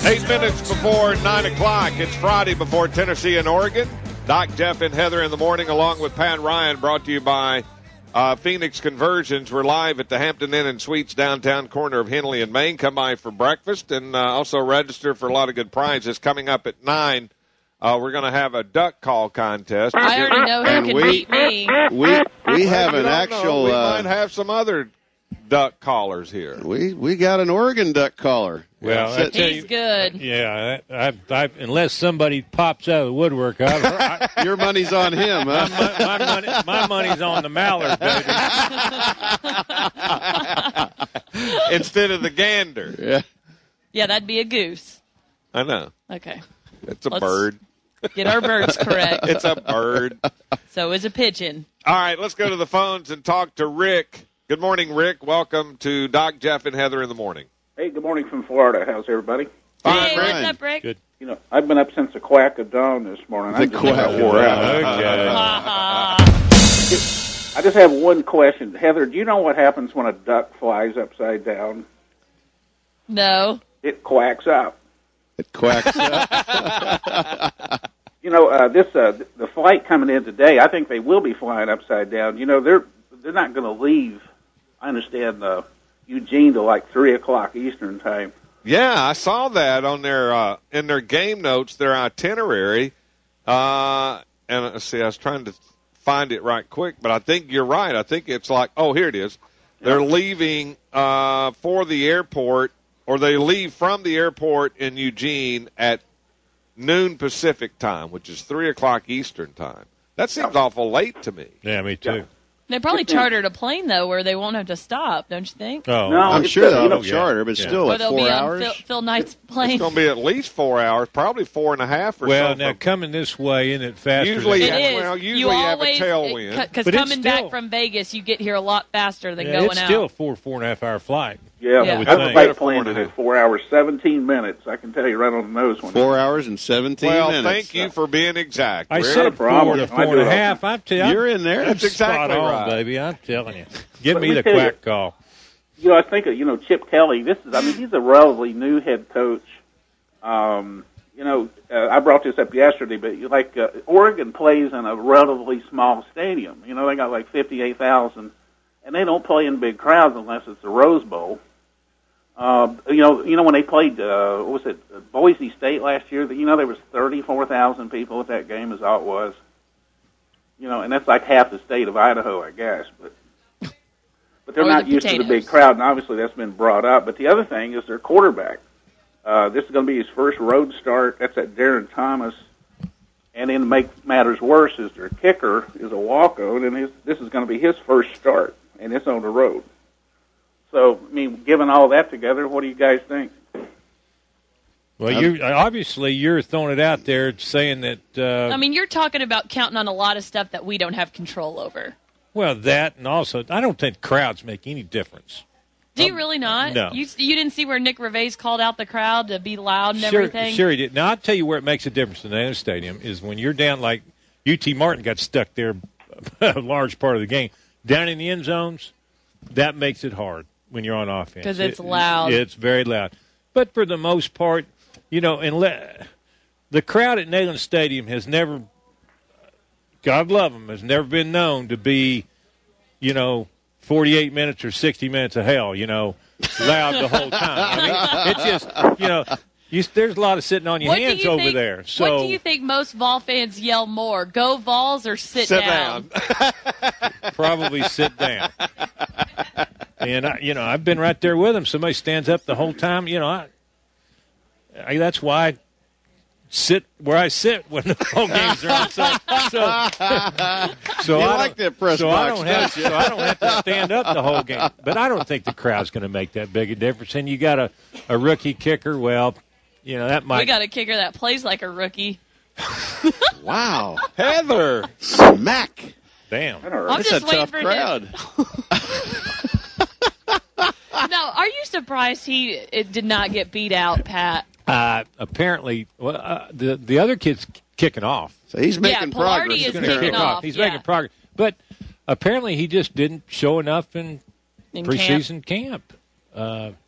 8 minutes before 9 o'clock. It's Friday before Tennessee and Oregon. Doc, Jeff, and Heather in the morning, along with Pat Ryan, brought to you by Phoenix Conversions. We're live at the Hampton Inn and Suites downtown corner of Henley and Main. Come by for breakfast and also register for a lot of good prizes. Coming up at 9, we're going to have a duck call contest. I already know who can beat me. We have an actual. We might have some other duck callers here. We got an Oregon duck caller. Well, he's good. Yeah, unless somebody pops out of the woodwork, your money's on him. Huh? My money's on the mallard, baby. Instead of the gander. Yeah, that'd be a goose. I know. Okay. It's a bird. Get our birds correct. It's a bird. So is a pigeon. All right, let's go to the phones and talk to Rick. Good morning, Rick. Welcome to Doc, Jeff, and Heather in the morning. Hey, good morning from Florida. How's everybody? Fine, Hey, Rick. what's up, Rick? Good. You know, I've been up since the quack of dawn this morning. The quack. Okay. I just have one question. Heather, do you know what happens when a duck flies upside down? No. It quacks out. It quacks. You know, the flight coming in today, I think they will be flying upside down. You know, they're not going to leave, I understand, Eugene to like 3 o'clock Eastern time. Yeah, I saw that on their in their game notes, their itinerary. And let's see, I was trying to find it right quick, but I think you're right. I think it's like, here it is. They're leaving for the airport, or they leave from the airport in Eugene at noon Pacific time, which is 3 o'clock Eastern time. That seems awful late to me. Yeah, me too. They probably chartered a plane, though, where they won't have to stop, don't you think? Oh, No, I'm it's sure they'll good. have charter, but still, Or what, they'll 4 be hours? on Phil Knight's It's plane. going to be at least 4 hours, probably 4.5 or well, so. now coming this way, isn't it faster? Usually, It is. well, usually you have a always, tailwind. Because But it's coming still- back from Vegas, you get here a lot faster than yeah, going it's out. still a 4.5 hour flight. Yeah, Yeah. I have a Think. flight planned at 4 hours, 17 minutes. I can tell you right on the nose when 4 hours and 17 Well, minutes. thank you for being exact. I Rick. said 4 problem. to I do it 4.5. I'm telling You're in there. That's exactly spot on, right. baby. I'm telling you. Give But me let the me tell you- quack call. You know, I think of, Chip Kelly. He's a relatively new head coach. I brought this up yesterday, but Oregon plays in a relatively small stadium. You know, they got like 58,000, and they don't play in big crowds unless it's the Rose Bowl. When they played, Boise State last year, there was 34,000 people at that game, is all it was. You know, and that's like half the state of Idaho, I guess, but they're Or not the used to the potatoes. big crowd, and obviously that's been brought up. But the other thing is their quarterback. This is going to be his first road start. That's at Darren Thomas. And then to make matters worse is their kicker is a walk-on, and this is going to be his first start, and it's on the road. So, given all that together, what do you guys think? Well, you're throwing it out there saying that. You're talking about counting on a lot of stuff that we don't have control over. Well, that, and also, I don't think crowds make any difference. Do you really not? No. You didn't see where Nick Gervais called out the crowd to be loud and Sure, everything? sure he did. Now, I'll tell you where it makes a difference in the stadium is when you're down, like UT Martin got stuck there a large part of the game. Down in the end zones, that makes it hard when you're on offense. Because it's loud. It's very loud. But for the most part, the crowd at Neyland Stadium has never, God love them, has never been known to be, 48 minutes or 60 minutes of hell, loud the whole time. It's just, there's a lot of sitting on your hands over there. So what do you think most Vol fans yell more, go Vols or sit down? Probably sit down. And, I've been right there with them. Somebody stands up the whole time. That's why I sit where I sit when the whole games are on. So You I like that press so box, so I don't have to stand up the whole game. But I don't think the crowd's going to make that big a difference. And you got a rookie kicker, well, that might. We got a kicker that plays like a rookie. Wow. Heather. Smack. Damn. I'm It's just a waiting tough for crowd. No, are you surprised he did not get beat out, Pat? Apparently, the other kid's kicking off. So he's making Pilardi progress. is He's gonna kicking kick off. He's yeah. making progress. But apparently he just didn't show enough in In preseason camp.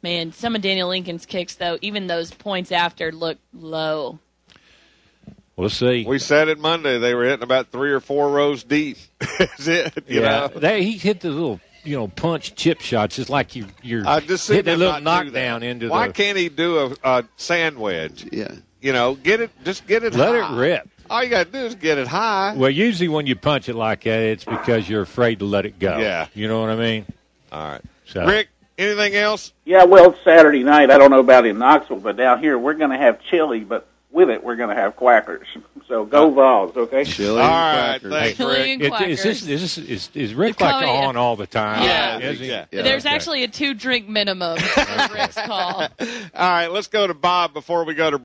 Man, some of Daniel Lincoln's kicks, though, even those points after, look low. We'll see. We said it Monday. They were hitting about 3 or 4 rows deep. Is it? You know? He hit the little, punch chip shots. It's like you're hitting a little knockdown into Why can't he do a sand wedge? Yeah. Get it Let high. it rip. All you got to do is get it high. Well, usually when you punch it like that, it's because you're afraid to let it go. Yeah. You know what I mean? All right. So. Rick, anything else? Yeah, well, it's Saturday night. I don't know about in Knoxville, but down here we're going to have chili, but with it we're going to have quackers. So go Vols, okay? Chili All and right, crackers. thanks, Chili Rick. and quackers. Is Rick like on all the time? Yeah. Is he? Yeah. There's actually a 2-drink minimum for Rick's call. All right, let's go to Bob before we go to